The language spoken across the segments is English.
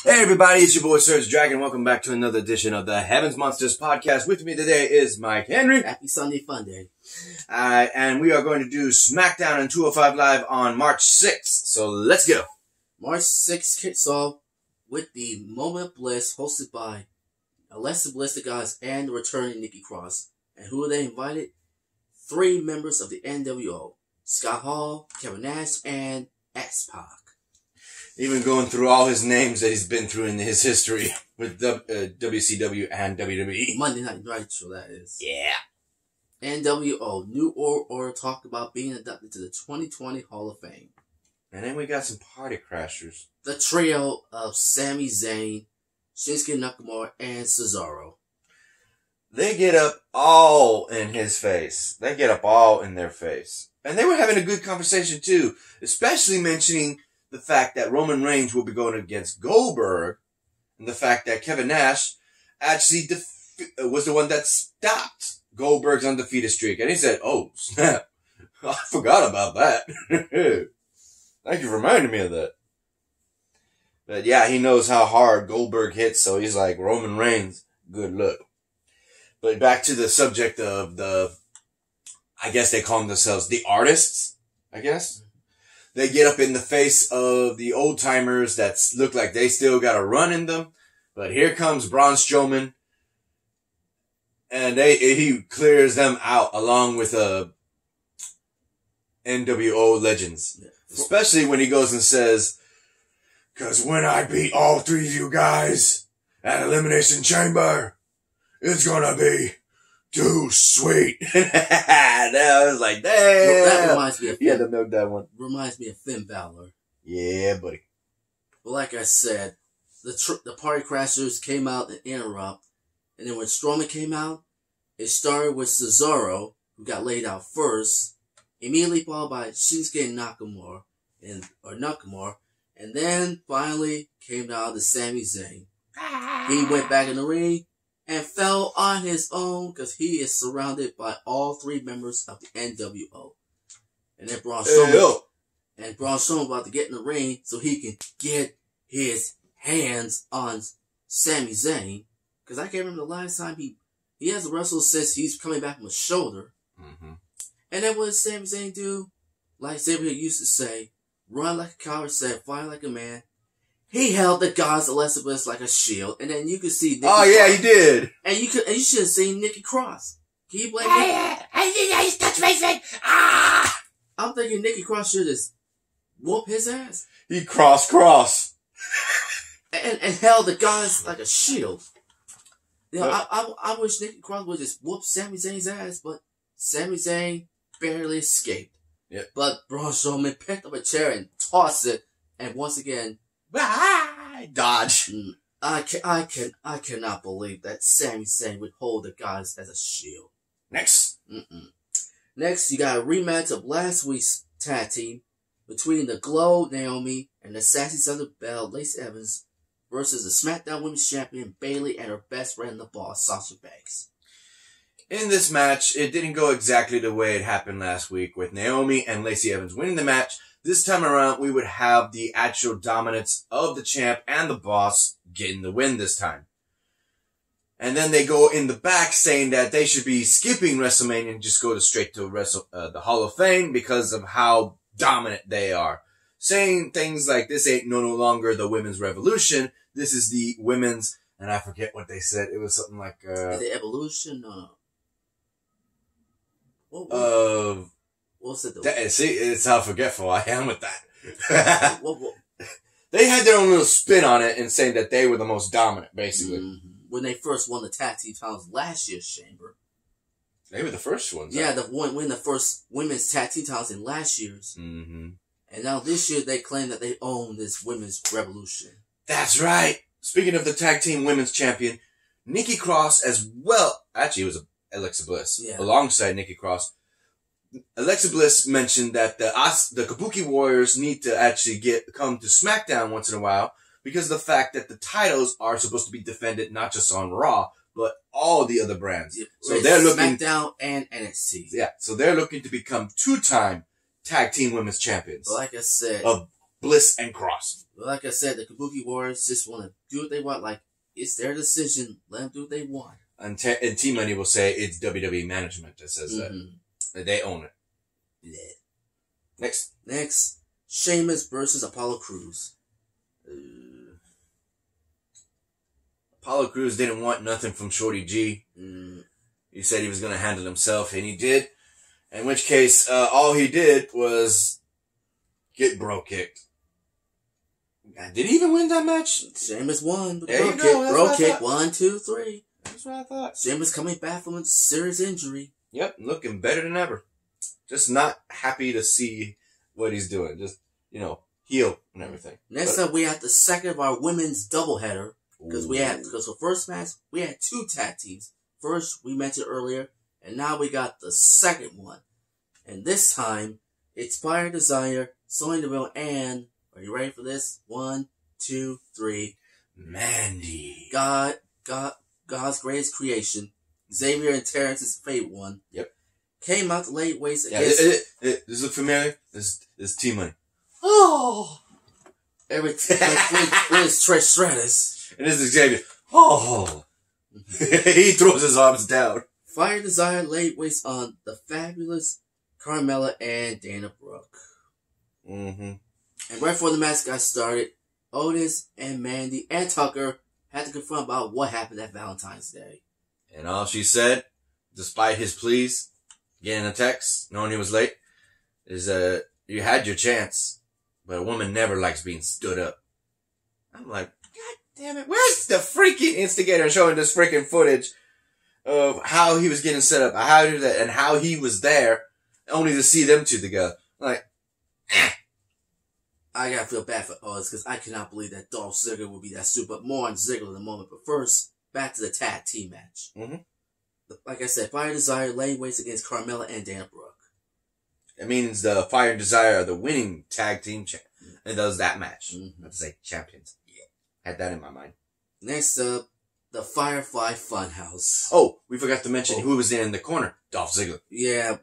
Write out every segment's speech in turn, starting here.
Hey everybody, it's your boy SergDragon. Welcome back to another edition of the Heavens Monsters podcast. With me today is Mike Henry. Happy Sunday Fun Day. And we are going to do Smackdown and 205 Live on March 6th. So let's go. March 6th kicks off with the Moment of Bliss hosted by Alexa Bliss, the Goddess, and the returning Nikki Cross. And who are they invited? 3 members of the NWO. Scott Hall, Kevin Nash, and X-Pac. Even going through all his names that he's been through in his history with WCW and WWE. Monday Night Nitro, that is. Yeah. NWO, New Order talk about being inducted to the 2020 Hall of Fame. And then we got some party crashers. The trio of Sami Zayn, Shinsuke Nakamura, and Cesaro. They get up all in his face. They get up all in their face. And they were having a good conversation too, especially mentioning the fact that Roman Reigns will be going against Goldberg, and the fact that Kevin Nash actually was the one that stopped Goldberg's undefeated streak. And he said, "Oh, snap. I forgot about that." Thank you for reminding me of that. But yeah, he knows how hard Goldberg hits, so he's like, Roman Reigns, good luck. But back to the subject of I guess they call themselves the artists, I guess. They get up in the face of the old timers that look like they still got a run in them. But here comes Braun Strowman. And he clears them out along with NWO legends. Yeah. Especially when he goes and says, "'Cause when I beat all 3 of you guys at Elimination Chamber, it's gonna be too sweet." I was like, damn. Well, that reminds me of Finn. Yeah, to milk that one. Reminds me of Finn Balor. Yeah, buddy. But like I said, the party crashers came out and interrupt. And then when Strowman came out, it started with Cesaro, who got laid out first, immediately followed by Shinsuke Nakamura, and then finally came down to Sami Zayn. He went back in the ring and fell on his own because he is surrounded by all 3 members of the NWO. And then Braun Strowman about to get in the ring so he can get his hands on Sami Zayn. Because I can't remember the last time he hasn't wrestled since he's coming back from a shoulder. Mm-hmm. And then what does Sami Zayn do? Like Xavier Hill used to say, run like a coward, said, fight like a man. He held the Goddess Alexa Bliss like a shield, and then you could see Nikki Cross. He did. And you should have seen Nikki Cross. Can you blame me? I touched my face. I'm thinking Nikki Cross should just whoop his ass. He cross. and held the Goddess like a shield. You know, I wish Nikki Cross would just whoop Sami Zayn's ass, but Sami Zayn barely escaped. Yep. But Braun Strowman picked up a chair and tossed it, and once again, dodge. I cannot believe that Sami Zayn would hold the Goddess as a shield. Next. Next, you got a rematch of last week's tag team between the Glow, Naomi, and the Sassy Son of Belle, Lacey Evans, versus the SmackDown Women's Champion, Bayley, and her best friend, the Boss, Sasha Banks. In this match, it didn't go exactly the way it happened last week with Naomi and Lacey Evans winning the match. This time around, we would have the actual dominance of the champ and the Boss getting the win this time. And then they go in the back saying that they should be skipping WrestleMania and just go straight to the Hall of Fame because of how dominant they are. Saying things like, this ain't no longer the women's revolution. This is the women's, and I forget what they said. It was something like, the evolution? No. What's it? See, it's how forgetful I am with that. They had their own little spin on it and saying that they were the most dominant, basically. Mm-hmm. When they first won the tag team titles last year's Chamber. They were the first ones. Yeah, win the first women's tag team titles in last year's. Mm-hmm. And now this year they claim that they own this women's revolution. That's right. Speaking of the tag team women's champion, Nikki Cross as well. Actually, it was Alexa Bliss alongside Nikki Cross. Alexa Bliss mentioned that the Kabuki Warriors need to actually come to SmackDown once in a while because of the fact that the titles are supposed to be defended not just on Raw, but all the other brands. So they're looking SmackDown and NXT. Yeah, so they're looking to become 2-time tag team women's champions. Like I said, of Bliss and Cross. But like I said, the Kabuki Warriors just want to do what they want. Like, it's their decision. Let them do what they want. And T-Money will say it's WWE management that says that. They own it. Yeah. Next, Sheamus versus Apollo Crews. Apollo Crews didn't want nothing from Shorty G. He said he was going to handle himself, and he did. In which case, all he did was get bro kicked. Did he even win that match? Sheamus won. There you go. Bro kick. 1, 2, 3. That's what I thought. Sheamus coming back from a serious injury. Yep, looking better than ever. Just not happy to see what he's doing. Just, heel and everything. Next up, we have the second of our women's doubleheader. Because for first match, we had 2 tag teams. First, we mentioned earlier, and now we got the second one. And this time, it's Fire Desire, Sonya Deville, and, are you ready for this? 1, 2, 3. Mandy. God's greatest creation. Xavier and Terrence's favorite one. Yep. Came out the late weights against... Does this look familiar? This T-Money. Oh! Every time it's Trish Stratus. And this is Xavier. Oh! He throws his arms down. Fire Desire late weights on the fabulous Carmella and Dana Brooke. And right before the match got started, Otis and Mandy and Tucker had to confront about what happened at Valentine's Day. And all she said, despite his pleas, getting a text, knowing he was late, is, you had your chance, but a woman never likes being stood up. I'm like, God damn it, where's the freaking instigator showing this freaking footage of how he was getting set up, how he did that, and how he was there, only to see them two together. Like, I gotta feel bad for Otis, because I cannot believe that Dolph Ziggler would be that super, but more on Ziggler in a moment. But first, back to the tag team match. Like I said, Fire Desire lane weights against Carmella and Dana Brooke. It means the Fire and Desire are the winning tag team and does that match. I have to say champions. Yeah. Had that in my mind. Next up, the Firefly Funhouse. Oh, we forgot to mention who was in the corner. Dolph Ziggler. Yeah.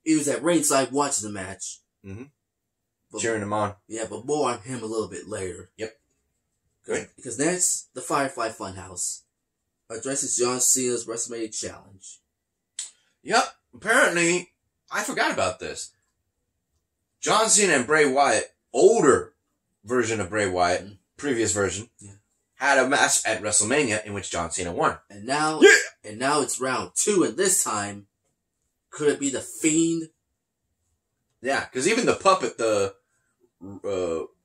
He was at ringside watching the match. Cheering him on. Yeah, but more on him a little bit later. Yep. Good. Because next, the Firefly Funhouse addresses John Cena's WrestleMania challenge. Yep. Apparently, I forgot about this. John Cena and Bray Wyatt, older version of Bray Wyatt, previous version, had a match at WrestleMania in which John Cena won. And now, it's round 2, and this time, could it be the Fiend? Yeah, because even the puppet, the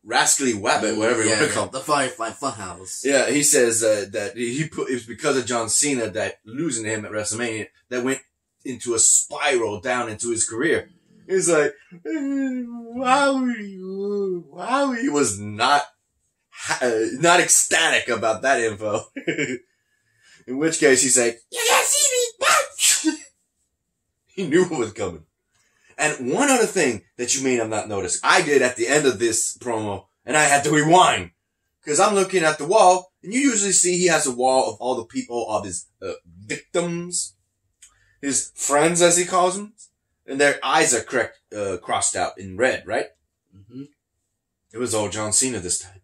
Rascally Wabbit, whatever you want to call him. The Firefly Funhouse. Yeah, he says that it was because of John Cena that losing to him at WrestleMania that went into a spiral down into his career. He's like, Wowie was not ecstatic about that info. In which case he's like, you gotta see me, He knew what was coming. And one other thing that you may have not noticed, I did at the end of this promo, and I had to rewind. Because I'm looking at the wall, and you usually see he has a wall of all the people, of his victims, his friends as he calls them, and their eyes are crossed out in red, right? It was all John Cena this time.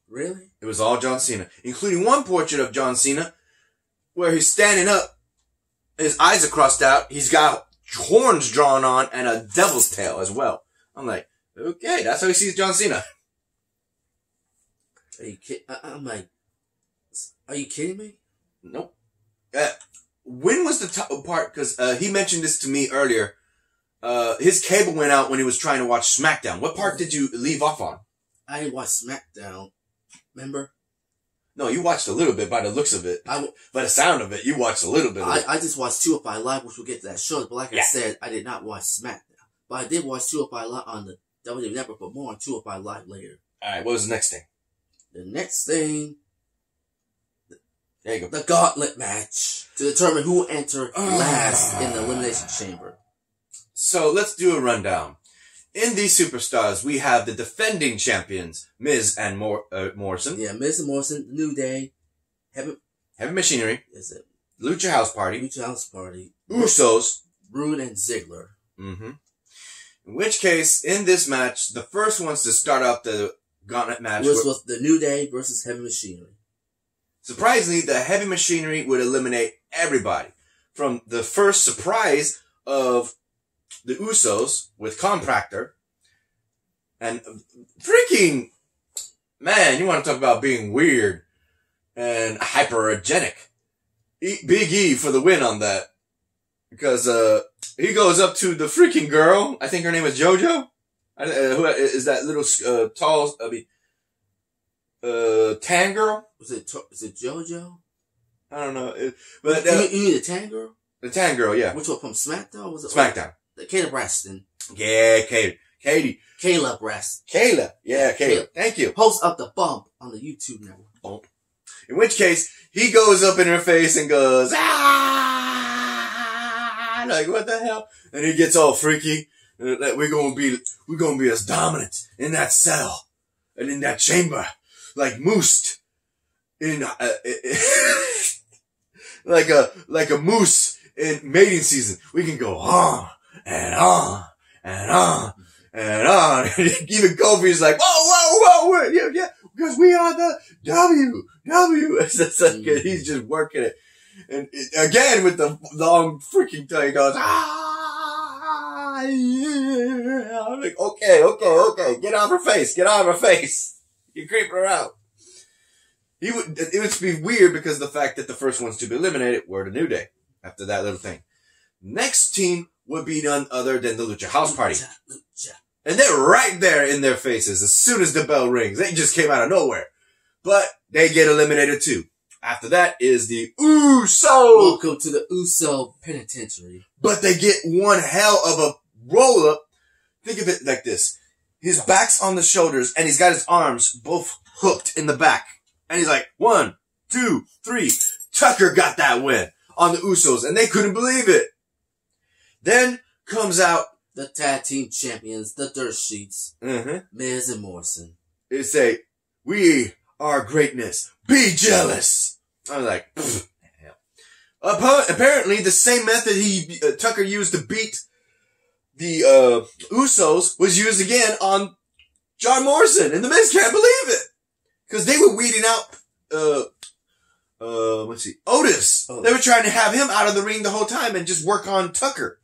Really? It was all John Cena, including one portrait of John Cena, where he's standing up, his eyes are crossed out, he's got horns drawn on, and a devil's tail as well. I'm like, okay, that's how he sees John Cena. Are you kidding? I'm like, are you kidding me? Nope. When was the top part? Because he mentioned this to me earlier. His cable went out when he was trying to watch Smackdown. What part did you leave off on? I didn't watch Smackdown. Remember? No, you watched a little bit by the looks of it. By the sound of it, you watched a little bit of it. I just watched 205 Live, which we'll get to that shortly. But like I said, I did not watch Smackdown. But I did watch 205 Live on the WWE Network, but more on 205 Live later. Alright, what was the next thing? The next thing... There you go. The gauntlet match. To determine who will enter last in the Elimination Chamber. So, let's do a rundown. In these superstars, we have the defending champions, Miz and Morrison. Yeah, Miz and Morrison, The New Day, Heavy Machinery. Is it? Lucha House Party. Usos. Rude and Ziggler. In which case, in this match, the first ones to start out the gauntlet match. Which was the New Day versus Heavy Machinery. Surprisingly, the Heavy Machinery would eliminate everybody. From the first surprise of the Usos with Compractor. And freaking, man, you want to talk about being weird and hypergenic. Big E for the win on that. Because he goes up to the freaking girl. I think her name is JoJo. Who is that little tall, tan girl? Is it JoJo? I don't know. But you mean the tan girl? The tan girl, yeah. Which one from Smackdown? Was it Smackdown? Kayla Braxton. Yeah, Katie. Kayla Braxton. Kayla. Yeah, Kayla. Thank you. Host of The Bump on the YouTube network. Bump. In which case, he goes up in her face and goes, ah! Like, what the hell? And he gets all freaky. We're gonna be as dominant in that cell and in that chamber, like moose in, like a moose in mating season. We can go on and on and on and on. Even Kofi's like, whoa, yeah, because we are the W. It's like, he's just working it. And again, with the long freaking tongue, he goes, yeah. I'm like, okay. Get out of her face. You're creeping her out. It would be weird because of the fact that the first ones to be eliminated were the New Day after that little thing. Next team would be none other than the Lucha House Party. And they're right there in their faces as soon as the bell rings. They just came out of nowhere. But they get eliminated too. After that is the Uso. Welcome to the Uso Penitentiary. But they get one hell of a roll-up. Think of it like this. His back's on the shoulders, and he's got his arms both hooked in the back. And he's like, 1, 2, 3. Tucker got that win on the Usos, and they couldn't believe it. Then comes out the tag team champions, the Dirt Sheets, Miz and Morrison. They say, we are greatness. Be jealous. I was like, hell. Apparently, the same method Tucker used to beat the Usos was used again on John Morrison, and the Miz can't believe it because they were weeding out Otis. They were trying to have him out of the ring the whole time and just work on Tucker,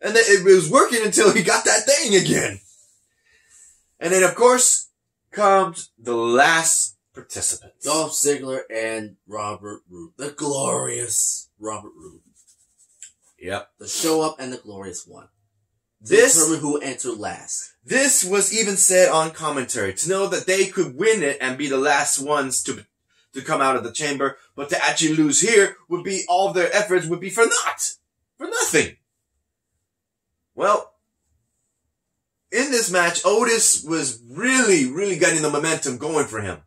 and it was working until he got that thing again. And then, of course, comes the last participants. Dolph Ziggler and Robert Roode. The glorious Robert Roode. Yep. The show up and the glorious one. Determine who entered last. This was even said on commentary, to know that they could win it and be the last ones to come out of the chamber, but to actually lose here would be all of their efforts would be for naught. For nothing. Well, in this match, Otis was really getting the momentum going for him.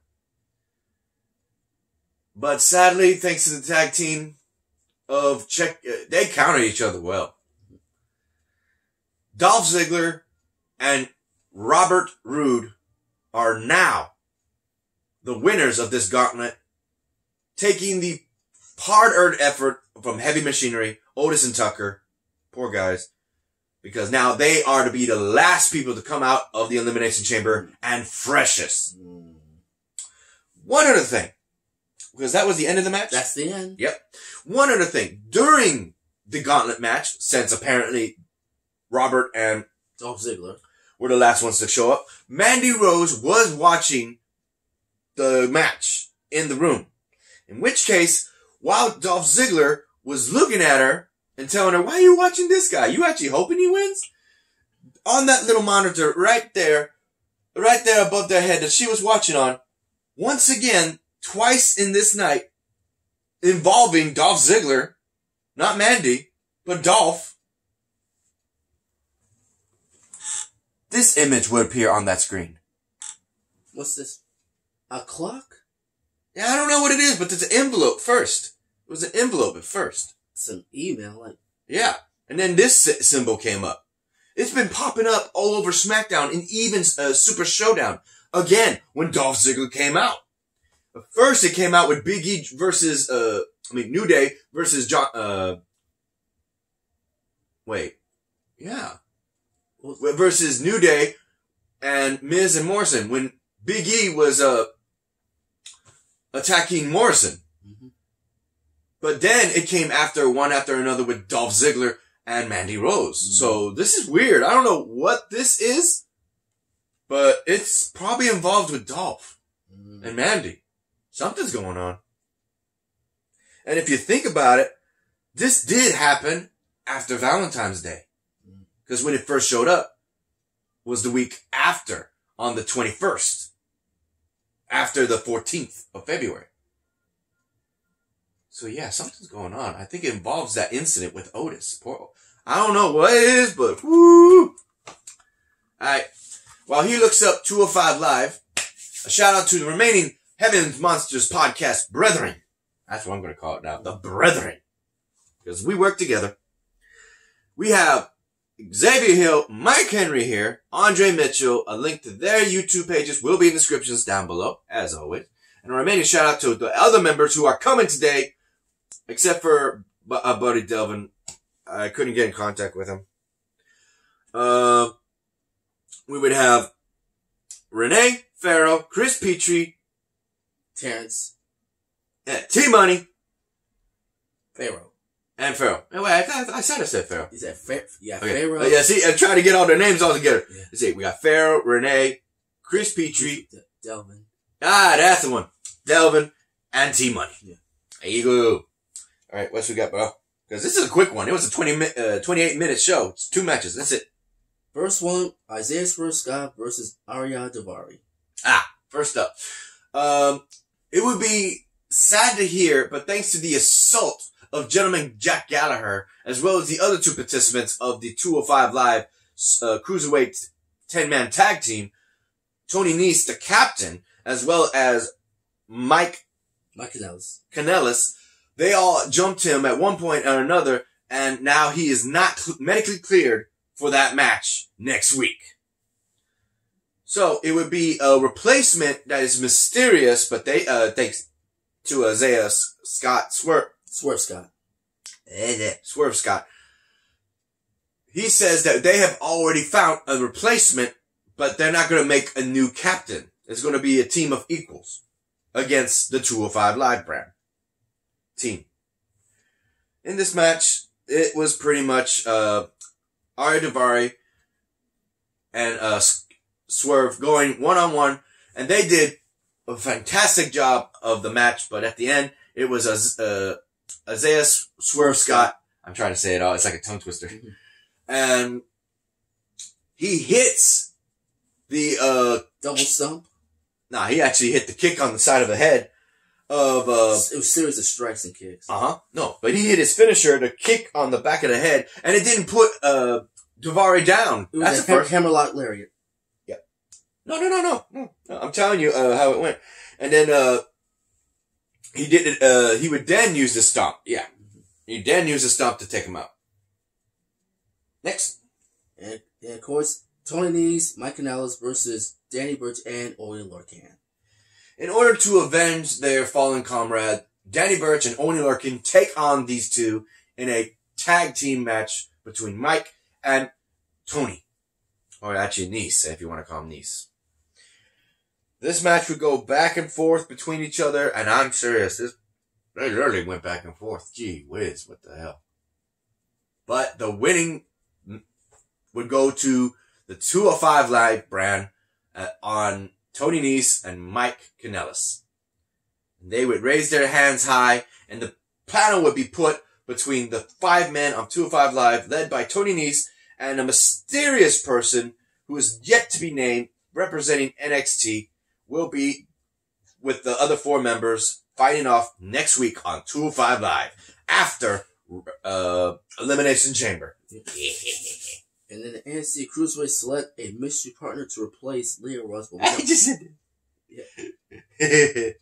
But sadly, thanks to the tag team of they countered each other well. Dolph Ziggler and Robert Roode are now the winners of this gauntlet, taking the hard-earned effort from Heavy Machinery, Otis and Tucker, poor guys, because now they are to be the last people to come out of the Elimination Chamber and freshest. One other thing, because that was the end of the match? That's the end. Yep. One other thing, during the gauntlet match, since apparently Robert and Dolph Ziggler were the last ones to show up, Mandy Rose was watching the match in the room. In which case, while Dolph Ziggler was looking at her and telling her, why are you watching this guy? You actually hoping he wins? On that little monitor right there above their head that she was watching on, once again, twice in this night, involving Dolph Ziggler, not Mandy, but Dolph, this image would appear on that screen. What's this? A clock? Yeah, I don't know what it is, but there's an envelope first. It was an envelope at first. Some email, like. Yeah. And then this symbol came up. It's been popping up all over SmackDown and even Super Showdown. Again, when Dolph Ziggler came out. But first it came out with Big E versus, New Day versus versus New Day and Miz and Morrison when Big E was attacking Morrison. Mm-hmm. But then it came one after another with Dolph Ziggler and Mandy Rose. Mm-hmm. So this is weird. I don't know what this is, but it's probably involved with Dolph and Mandy. Something's going on. And if you think about it, this did happen after Valentine's Day. Because when it first showed up was the week after, on the 21st. After the 14th of February. So yeah, something's going on. I think it involves that incident with Otis. I don't know what it is, but whoo! Alright. While he looks up 205 Live, a shout out to the remaining Heaven's Monsters podcast brethren. That's what I'm going to call it now. The brethren. Because we work together. We have Xavier Hill, Mike Henry here, Andre Mitchell. A link to their YouTube pages will be in the descriptions down below, as always. And a remaining shout out to the other members who are coming today, except for Buddy Delvin. I couldn't get in contact with him. We would have Renee Farrell, Chris Petrie, Terrence, T-Money, Pharaoh. And Farrell. Wait, I said Farrell. Is that Farrell? Yeah, okay. Pharaoh. Yeah, see, I'm trying to get all their names all together. Yeah. Let's see, we got Farrell, Renee, Chris Petrie, Delvin. Ah, that's the one. Delvin and T-Money. Yeah. There you go. All right, what's we got, bro? Because this is a quick one. It was a 28-minute show. It's 2 matches. That's it. First one, Isaiah Scott versus Arya Daivari. First up. It would be sad to hear, but thanks to the assault of gentleman Jack Gallagher, as well as the other 2 participants of the 205 Live Cruiserweight 10-man tag team, Tony Nese, the captain, as well as Mike Kanellis, they all jumped him at one point or another, and now he is not medically cleared for that match next week. So it would be a replacement that is mysterious, but they thanks to Isaiah Scott Swerve Scott. He says that they have already found a replacement, but they're not going to make a new captain. It's going to be a team of equals against the 205 Live brand team. In this match, it was pretty much Arya Daivari and Swerve going one-on-one, and they did a fantastic job of the match, but at the end, it was Isaiah Swerve Scott. I'm trying to say it all. It's like a tongue twister. Mm-hmm. And he hits the double stump. Nah, he actually hit the kick on the side of the head of it was a series of strikes and kicks. No, but he hit his finisher, the kick on the back of the head, and it didn't put Daivari down. It was a hammerlock lariat. Yeah. No. I'm telling you how it went. And then he did it. He would then use the stomp. Yeah. He then used the stomp to take him out. Next. And of course, Tony Nese, Mike Kanellis versus Danny Burch and Oney Lorcan. In order to avenge their fallen comrade, Danny Burch and Oney Lorcan take on these two in a tag team match between Mike and Tony. Or actually Nese, if you want to call him Nese. This match would go back and forth between each other, and I'm serious, they literally went back and forth. Gee whiz, what the hell. But the winning would go to the 205 Live brand on Tony Nese and Mike Kanellis. They would raise their hands high, and the panel would be put between the 5 men of 205 Live, led by Tony Nese and a mysterious person who is yet to be named, representing NXT, will be with the other 4 members fighting off next week on 205 Live after Elimination Chamber. And then the NXT Cruiserweight select a mystery partner to replace Leo Rush. I just said it. Yeah.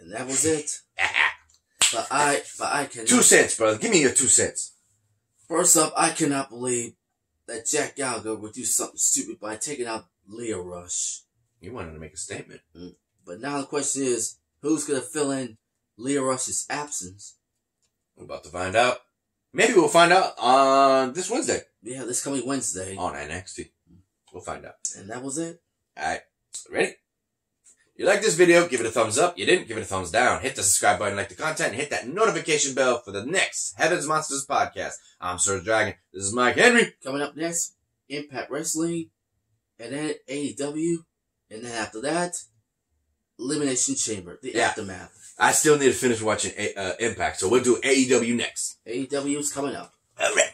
And that was it. But I cannot. 2 cents, brother. Give me your 2 cents. First up, I cannot believe that Jack Gallagher would do something stupid by taking out Leo Rush. You wanted to make a statement. But now the question is, who's going to fill in Leo Rush's absence? We're about to find out. Maybe we'll find out on this Wednesday. Yeah, this coming Wednesday. On NXT. We'll find out. And that was it. Alright. Ready? You like this video, give it a thumbs up. You didn't, give it a thumbs down. Hit the subscribe button, like the content, and hit that notification bell for the next Heaven's Monsters podcast. I'm SergDragon. This is Mike Henry. Coming up next, Impact Wrestling, and then AEW, and then after that, Elimination Chamber, the aftermath. I still need to finish watching Impact, so we'll do AEW next. AEW is coming up. All right.